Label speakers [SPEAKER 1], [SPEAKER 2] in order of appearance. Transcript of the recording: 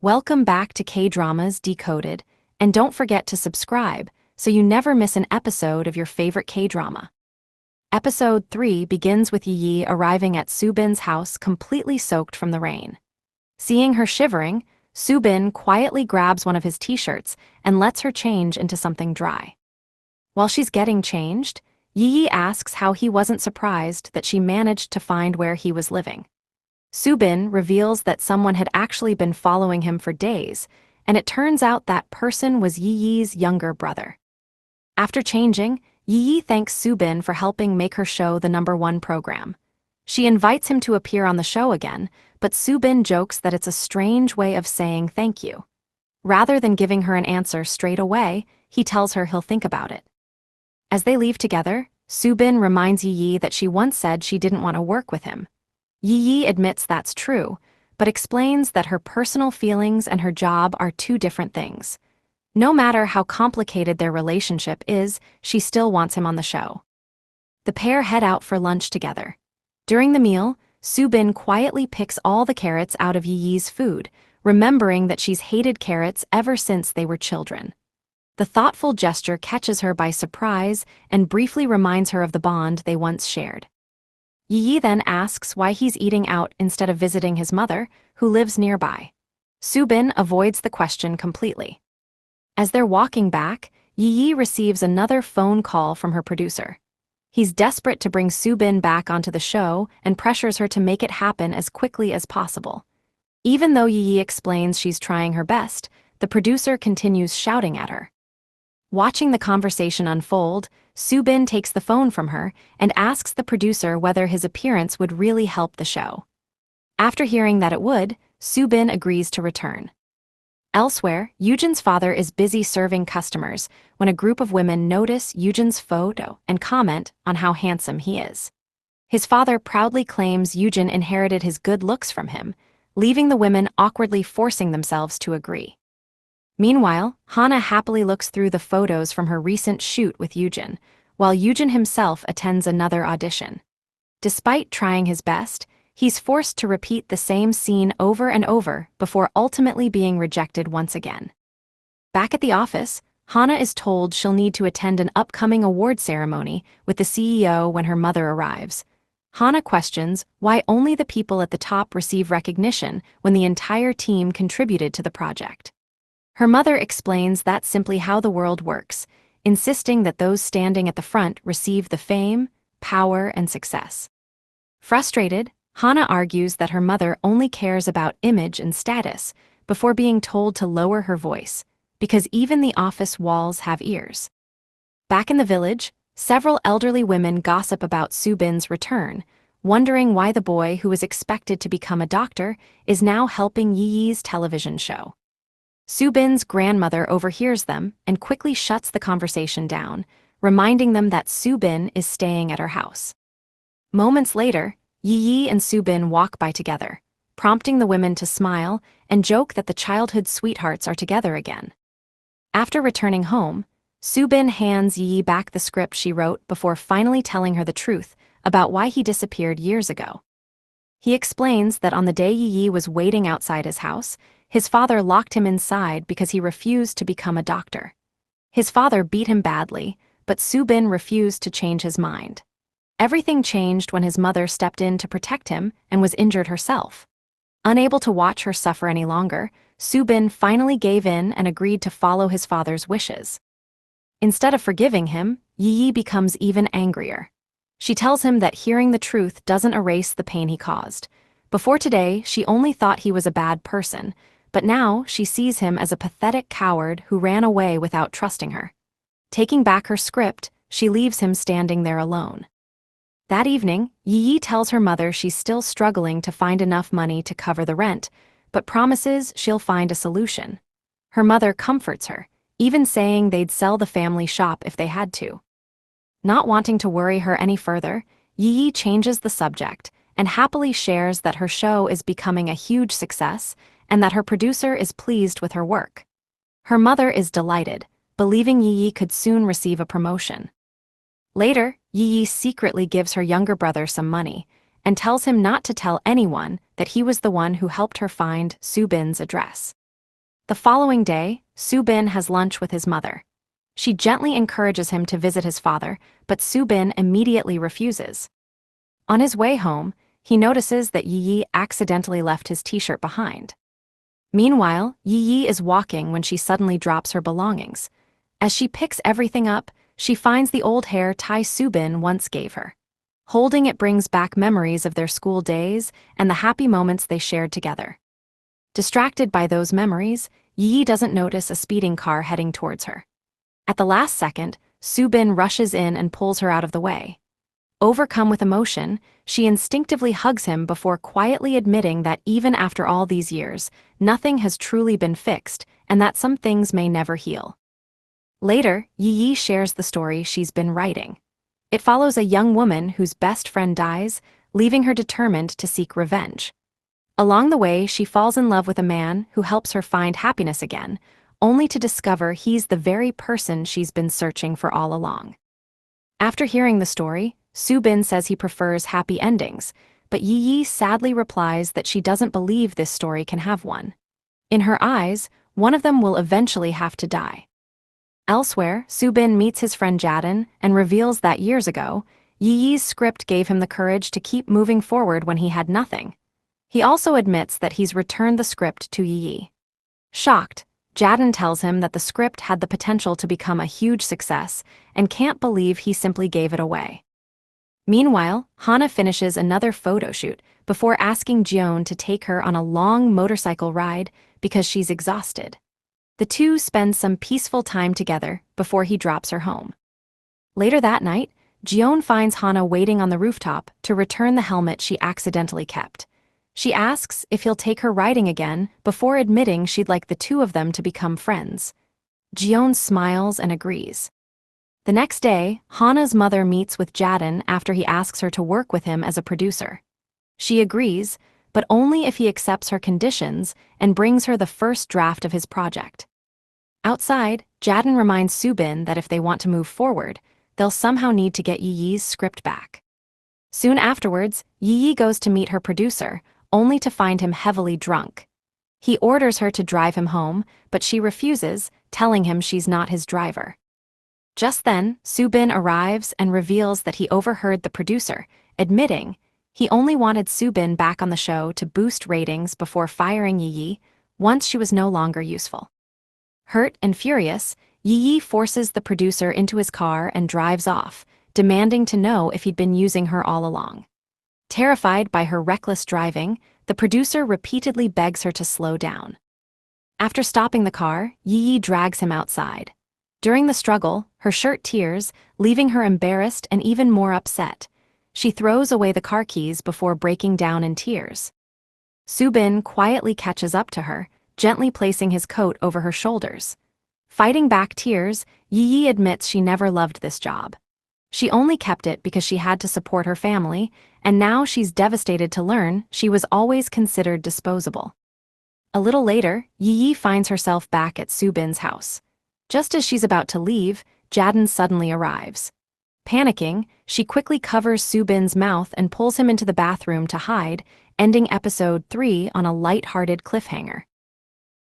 [SPEAKER 1] Welcome back to Kdramas Decoded, and don't forget to subscribe so you never miss an episode of your favorite K-drama. Episode 3 begins with Yi arriving at Subin's house completely soaked from the rain. Seeing her shivering, Subin quietly grabs one of his t-shirts and lets her change into something dry. While she's getting changed, Yi asks how he wasn't surprised that she managed to find where he was living. Subin reveals that someone had actually been following him for days, and it turns out that person was Yi's younger brother. After changing, Yi thanks Subin for helping make her show the #1 program. She invites him to appear on the show again, but Subin jokes that it's a strange way of saying thank you. Rather than giving her an answer straight away, he tells her he'll think about it. As they leave together, Subin reminds Yi that she once said she didn't want to work with him. Yi admits that's true, but explains that her personal feelings and her job are two different things. No matter how complicated their relationship is, she still wants him on the show. The pair head out for lunch together. During the meal, Subin quietly picks all the carrots out of Yi's food, remembering that she's hated carrots ever since they were children. The thoughtful gesture catches her by surprise and briefly reminds her of the bond they once shared. Yi then asks why he's eating out instead of visiting his mother, who lives nearby. Subin avoids the question completely. As they're walking back, Yi receives another phone call from her producer. He's desperate to bring Subin back onto the show and pressures her to make it happen as quickly as possible. Even though Yi explains she's trying her best, the producer continues shouting at her. Watching the conversation unfold, Subin takes the phone from her and asks the producer whether his appearance would really help the show. After hearing that it would, Subin agrees to return. Elsewhere, Eugen's father is busy serving customers when a group of women notice Eugen's photo and comment on how handsome he is. His father proudly claims Eugen inherited his good looks from him, leaving the women awkwardly forcing themselves to agree. Meanwhile, Hana happily looks through the photos from her recent shoot with Eugen, while Eugen himself attends another audition. Despite trying his best, he's forced to repeat the same scene over and over before ultimately being rejected once again. Back at the office, Hana is told she'll need to attend an upcoming award ceremony with the CEO when her mother arrives. Hana questions why only the people at the top receive recognition when the entire team contributed to the project. Her mother explains that's simply how the world works, insisting that those standing at the front receive the fame, power, and success. Frustrated, Hana argues that her mother only cares about image and status before being told to lower her voice, because even the office walls have ears. Back in the village, several elderly women gossip about Subin's return, wondering why the boy who was expected to become a doctor is now helping Yi's television show. Subin's grandmother overhears them and quickly shuts the conversation down, reminding them that Subin is staying at her house. Moments later, Yi and Subin walk by together, prompting the women to smile and joke that the childhood sweethearts are together again. After returning home, Subin hands Yi back the script she wrote before finally telling her the truth about why he disappeared years ago. He explains that on the day Yi was waiting outside his house, his father locked him inside because he refused to become a doctor. His father beat him badly, but Subin refused to change his mind. Everything changed when his mother stepped in to protect him and was injured herself. Unable to watch her suffer any longer, Subin finally gave in and agreed to follow his father's wishes. Instead of forgiving him, Yi becomes even angrier. She tells him that hearing the truth doesn't erase the pain he caused. Before today, she only thought he was a bad person, but now she sees him as a pathetic coward who ran away without trusting her. Taking back her script, she leaves him standing there alone. That evening, Yi tells her mother she's still struggling to find enough money to cover the rent, but promises she'll find a solution. Her mother comforts her, even saying they'd sell the family shop if they had to. Not wanting to worry her any further, Yi changes the subject and happily shares that her show is becoming a huge success and that her producer is pleased with her work. Her mother is delighted, believing Yi could soon receive a promotion. Later, Yi secretly gives her younger brother some money and tells him not to tell anyone that he was the one who helped her find Subin's address. The following day, Soo-bin has lunch with his mother. She gently encourages him to visit his father, but Soo-bin immediately refuses. On his way home, he notices that Yi accidentally left his t-shirt behind. Meanwhile, Yi is walking when she suddenly drops her belongings. As she picks everything up, she finds the old hair tie Soo-bin once gave her. Holding it brings back memories of their school days and the happy moments they shared together. Distracted by those memories, Yi doesn't notice a speeding car heading towards her. At the last second, Soo-bin rushes in and pulls her out of the way. Overcome with emotion, she instinctively hugs him before quietly admitting that even after all these years, nothing has truly been fixed and that some things may never heal. Later, Yi shares the story she's been writing. It follows a young woman whose best friend dies, leaving her determined to seek revenge. Along the way, she falls in love with a man who helps her find happiness again, only to discover he's the very person she's been searching for all along. After hearing the story, Soo-bin says he prefers happy endings, but Yi sadly replies that she doesn't believe this story can have one. In her eyes, one of them will eventually have to die. Elsewhere, Soo-bin meets his friend Jaden and reveals that years ago, Yi's script gave him the courage to keep moving forward when he had nothing. He also admits that he's returned the script to Yi. Shocked, Jaden tells him that the script had the potential to become a huge success and can't believe he simply gave it away. Meanwhile, Hana finishes another photo shoot before asking Jeon to take her on a long motorcycle ride because she's exhausted. The two spend some peaceful time together before he drops her home. Later that night, Jeon finds Hana waiting on the rooftop to return the helmet she accidentally kept. She asks if he'll take her riding again before admitting she'd like the two of them to become friends. Jeon smiles and agrees. The next day, Hana's mother meets with Jaden after he asks her to work with him as a producer. She agrees, but only if he accepts her conditions and brings her the first draft of his project. Outside, Jaden reminds Soo-bin that if they want to move forward, they'll somehow need to get Yi's script back. Soon afterwards, Yi goes to meet her producer, only to find him heavily drunk. He orders her to drive him home, but she refuses, telling him she's not his driver. Just then, Soo-bin arrives and reveals that he overheard the producer, admitting he only wanted Soo-bin back on the show to boost ratings before firing Yi once she was no longer useful. Hurt and furious, Yi forces the producer into his car and drives off, demanding to know if he'd been using her all along. Terrified by her reckless driving, the producer repeatedly begs her to slow down. After stopping the car, Yi drags him outside. During the struggle, her shirt tears, leaving her embarrassed and even more upset. She throws away the car keys before breaking down in tears. Soo-bin quietly catches up to her, gently placing his coat over her shoulders. Fighting back tears, Yi admits she never loved this job. She only kept it because she had to support her family, and now she's devastated to learn she was always considered disposable. A little later, Yi finds herself back at Soo-bin's house. Just as she's about to leave, Jaden suddenly arrives. Panicking, she quickly covers Soo-bin's mouth and pulls him into the bathroom to hide, ending episode 3 on a light-hearted cliffhanger.